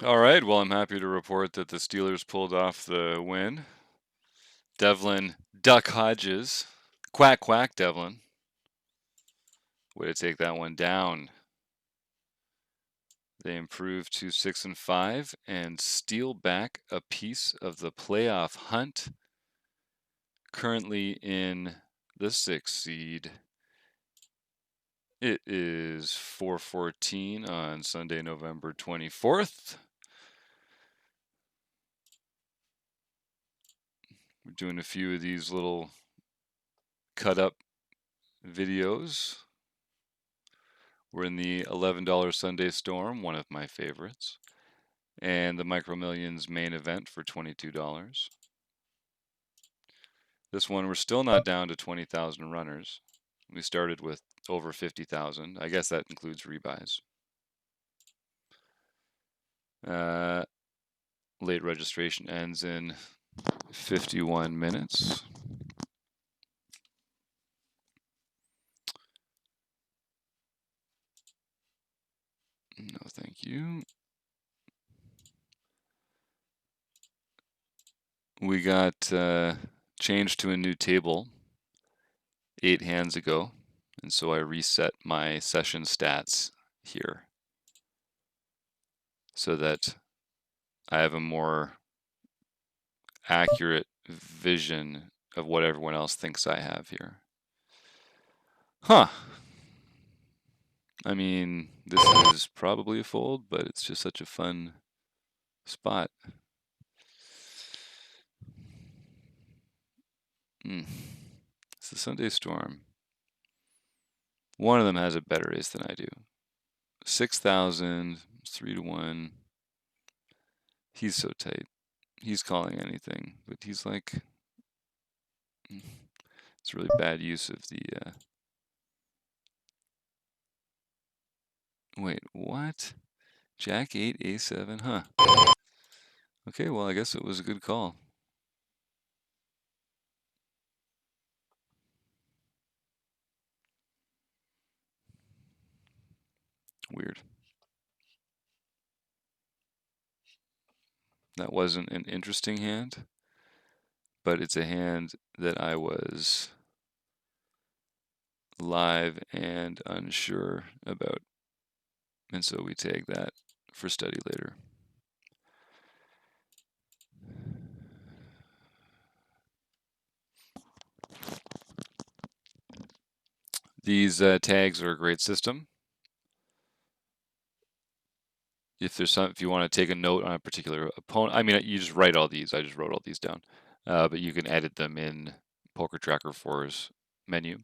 All right, well, I'm happy to report that the Steelers pulled off the win. Devlin Duck Hodges. Quack, quack, Devlin. Way to take that one down. They improved to 6-5 and steal back a piece of the playoff hunt. Currently in the 6th seed. It is 4:14 on Sunday, November 24th. We're doing a few of these little cut up videos. We're in the $11 Sunday Storm, one of my favorites, and the Micro Millions main event for $22. This one, we're still not down to 20,000 runners. We started with over 50,000. I guess that includes rebuys. Late registration ends in 51 minutes. No, thank you. We got changed to a new table 8 hands ago, and so I reset my session stats here so that I have a more accurate vision of what everyone else thinks I have here. Huh. I mean, this is probably a fold, but it's just such a fun spot. It's the Sunday Storm. One of them has a better ace than I do. 6,000, 3-1. He's so tight. He's calling anything, but he's like, it's really bad use of the, wait, what? Jack 8, A7, huh? Okay, well, I guess it was a good call. Weird. That wasn't an interesting hand, but it's a hand that I was live and unsure about, and so we tag that for study later. These tags are a great system. If you want to take a note on a particular opponent, I mean, you just write all these. I just wrote all these down, but you can edit them in Poker Tracker 4's menu.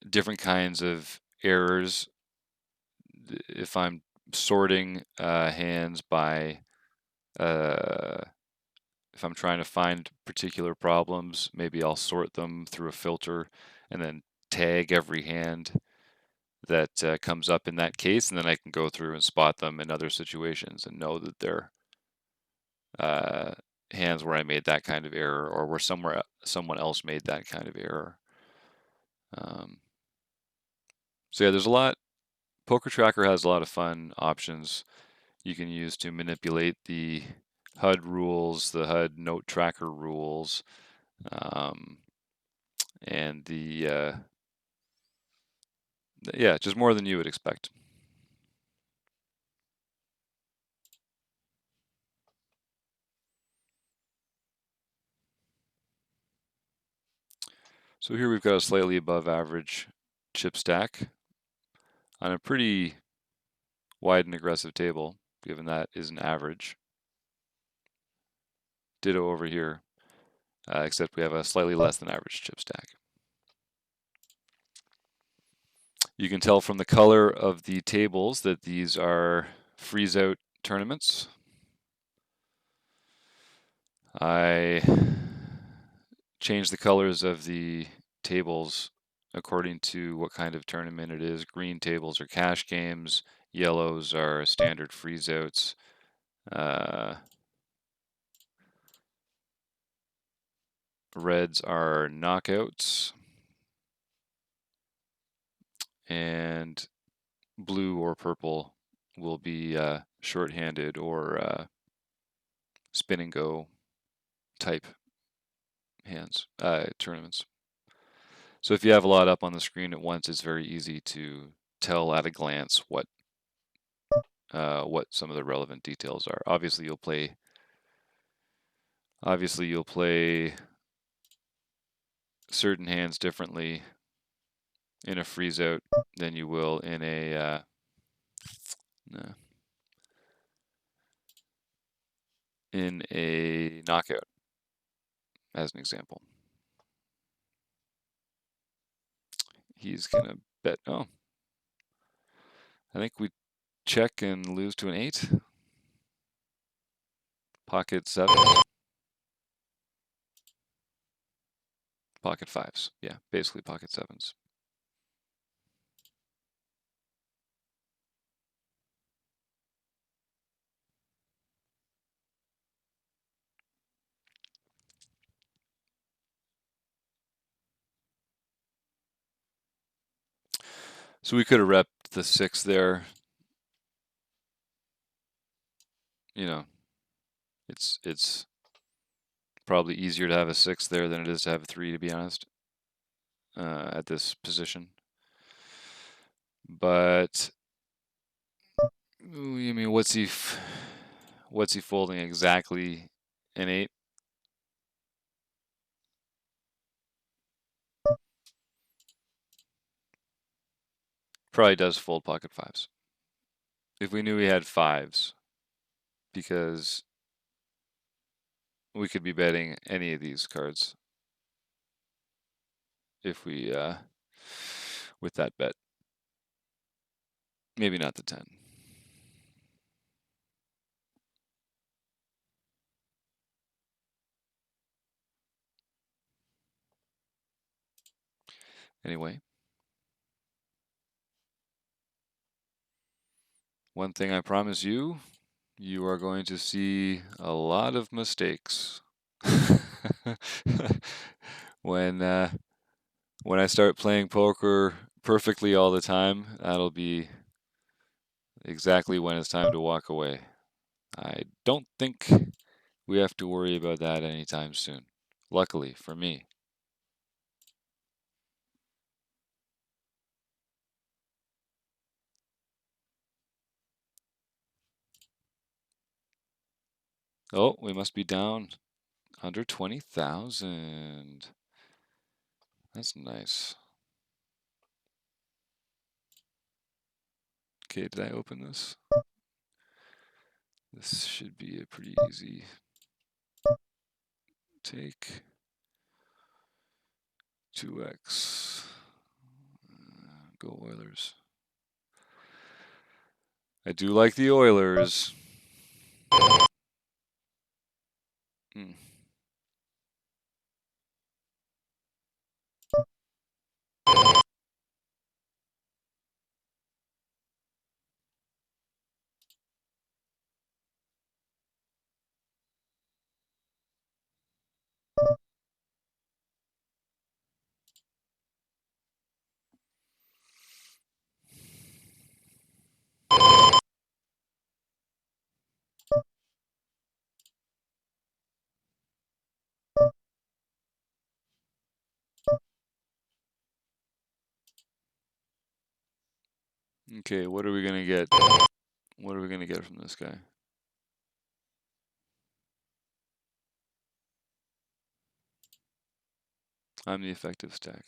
Different kinds of errors. If I'm sorting hands by, if I'm trying to find particular problems, maybe I'll sort them through a filter and then tag every hand that comes up in that case, and then I can go through and spot them in other situations and know that they're hands where I made that kind of error or where someone else made that kind of error. So yeah, there's a lot. Poker Tracker has a lot of fun options you can use to manipulate the HUD rules, the HUD note tracker rules, and yeah, just more than you would expect. So here we've got a slightly above average chip stack on a pretty wide and aggressive table, given that is an average. Ditto over here, except we have a slightly less than average chip stack. You can tell from the color of the tables that these are freeze out tournaments. I changed the colors of the tables according to what kind of tournament it is. Green tables are cash games, yellows are standard freeze outs. Reds are knockouts, and blue or purple will be shorthanded or spin and go type hands, tournaments. So if you have a lot up on the screen at once, it's very easy to tell at a glance what some of the relevant details are. Obviously, you'll play certain hands differently in a freeze out than you will in a knockout, as an example. He's gonna bet. Oh, I think we check and lose to an 8. Pocket 7s. Pocket 5s. Yeah, basically pocket 7s. So we could have repped the 6 there. You know, it's probably easier to have a 6 there than it is to have a 3, to be honest, at this position. But I mean, what's he folding exactly? An 8? Probably does fold pocket 5s. If we knew he had 5s, because we could be betting any of these cards if we with that bet. Maybe not the 10. Anyway, one thing I promise you, you are going to see a lot of mistakes. When I start playing poker perfectly all the time, that'll be exactly when it's time to walk away. I don't think we have to worry about that anytime soon. Luckily for me. Oh, we must be down under 20,000. That's nice. Okay, did I open this? This should be a pretty easy take. 2x. Go Oilers. I do like the Oilers. Mm. Okay, what are we gonna get? What are we gonna get from this guy? I'm the effective stack.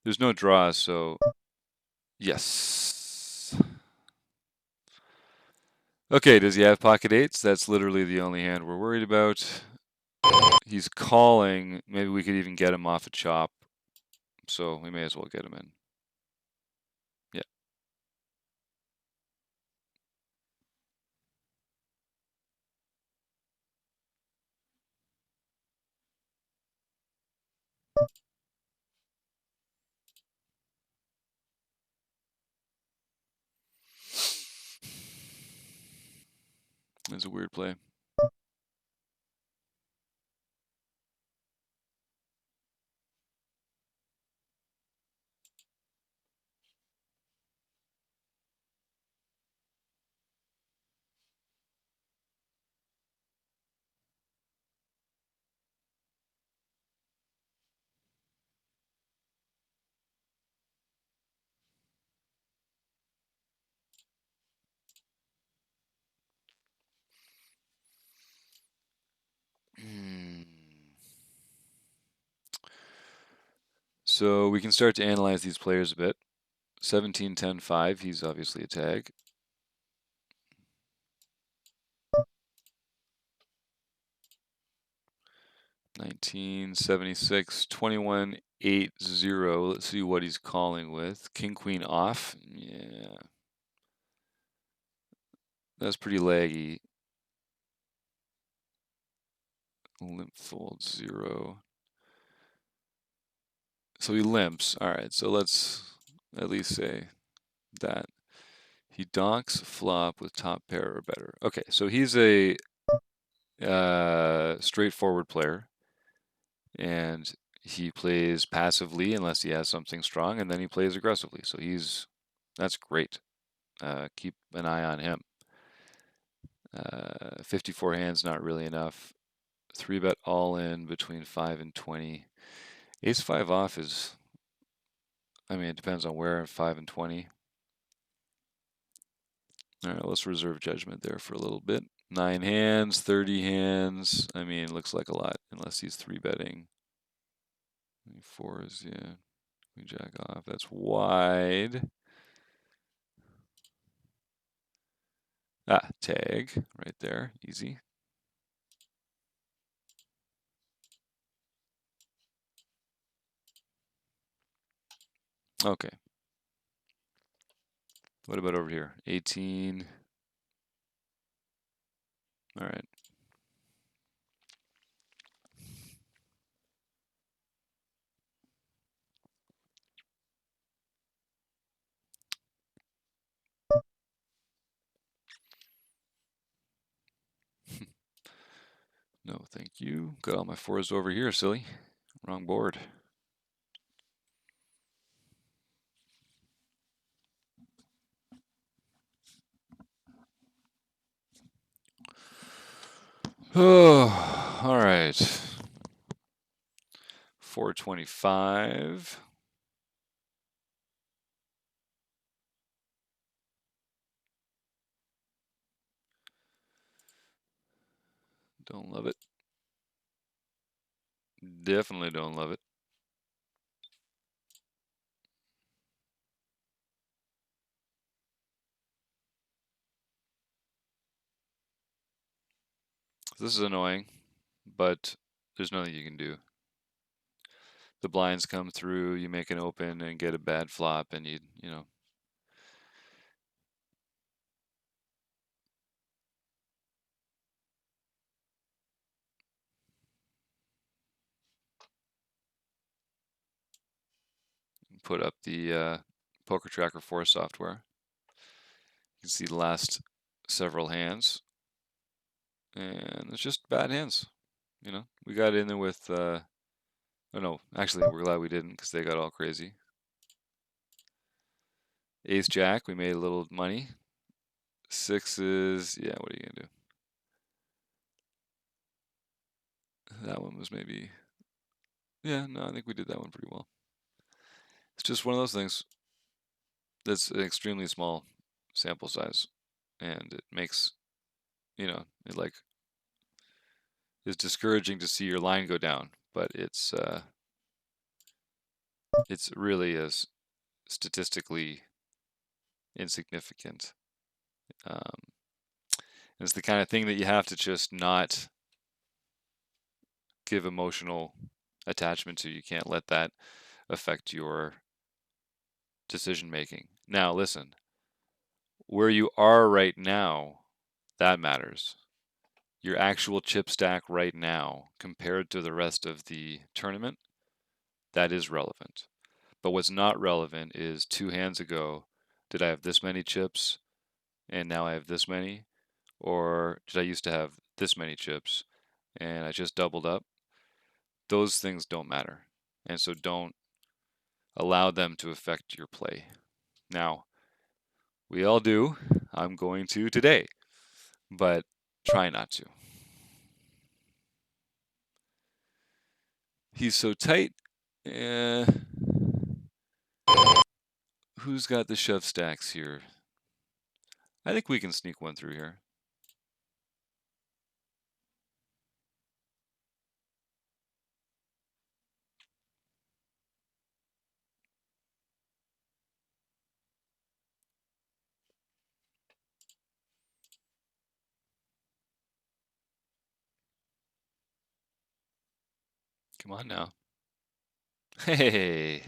There's no draws, so yes. Okay, does he have pocket 8s? That's literally the only hand we're worried about. He's calling. Maybe we could even get him off a chop. So we may as well get him in. Yeah. That's a weird play. So we can start to analyze these players a bit. 17, 10, 5, he's obviously a tag. $19.76, 21.80. Let's see what he's calling with. King, queen off. Yeah. That's pretty laggy. Limp fold 0. So he limps. All right, so let's at least say that. He donks flop with top pair or better. Okay, so he's a straightforward player, and he plays passively unless he has something strong, and then he plays aggressively. So that's great. Keep an eye on him. 54 hands, not really enough. 3-bet all in between 5 and 20. Ace 5 off is, I mean, it depends on where, 5 and 20. All right, let's reserve judgment there for a little bit. 9 hands, 30 hands. I mean, it looks like a lot, unless he's 3-betting. 4s, yeah. Queen jack off, that's wide. Tag, right there, easy. Okay. What about over here? 18. All right. No, thank you. Got all my 4s over here, silly. Wrong board. Oh, all right. 425. Don't love it. Definitely don't love it. This is annoying, but there's nothing you can do. The blinds come through, you make an open and get a bad flop, and you know. Put up the Poker Tracker 4 software. You can see the last several hands, and it's just bad hands. You know, we got in there with, oh no, actually we're glad we didn't because they got all crazy. Ace Jack, we made a little money. 6s, yeah, what are you gonna do? That one was maybe, yeah, no, I think we did that one pretty well. It's just one of those things that's an extremely small sample size, and it makes, you know, it like is discouraging to see your line go down, but it's really is statistically insignificant. It's the kind of thing that you have to just not give emotional attachment to. You can't let that affect your decision making. Now, listen, where you are right now, that matters. Your actual chip stack right now compared to the rest of the tournament, that is relevant. But what's not relevant is 2 hands ago, did I have this many chips and now I have this many? Or did I used to have this many chips and I just doubled up? Those things don't matter. And so don't allow them to affect your play. Now, we all do. I'm going to today, but try not to. He's so tight. Who's got the shove stacks here? I think we can sneak one through here. Come on now. Hey.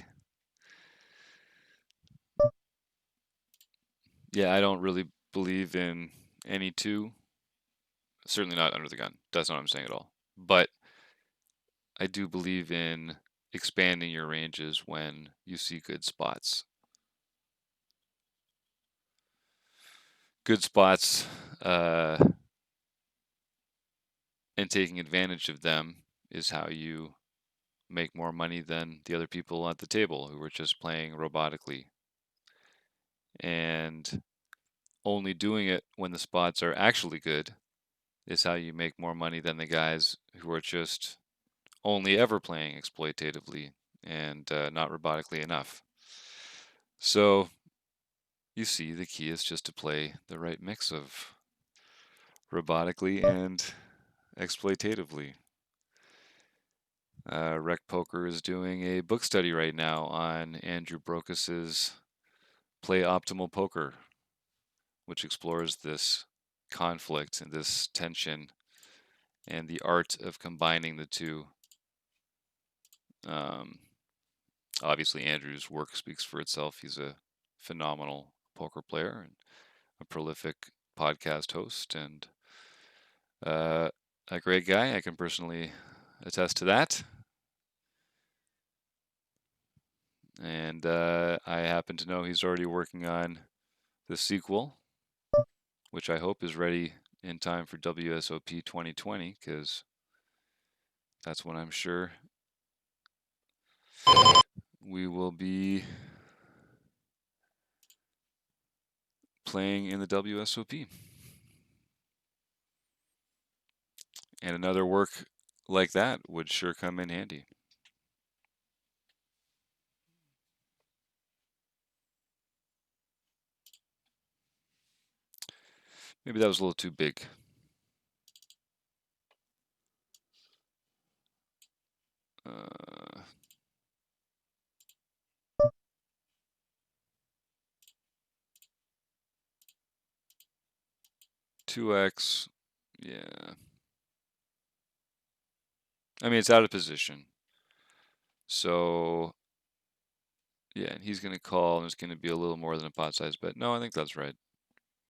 Yeah, I don't really believe in any two. Certainly not under the gun. That's not what I'm saying at all. But I do believe in expanding your ranges when you see good spots. Good spots, and taking advantage of them is how you make more money than the other people at the table who were just playing robotically. And only doing it when the spots are actually good is how you make more money than the guys who are just only ever playing exploitatively and not robotically enough. So you see, the key is just to play the right mix of robotically and exploitatively. Rec.poker is doing a book study right now on Andrew Brokas's Play Optimal Poker, which explores this conflict and this tension and the art of combining the two. Obviously, Andrew's work speaks for itself. He's a phenomenal poker player and a prolific podcast host and a great guy. I can personally attest to that. And I happen to know he's already working on the sequel, which I hope is ready in time for WSOP 2020, because that's when I'm sure we will be playing in the WSOP. And another work like that would sure come in handy. Maybe that was a little too big. Uh, 2x, yeah. I mean, it's out of position. So, yeah, and he's going to call, and it's going to be a little more than a pot size bet. No, I think that's right.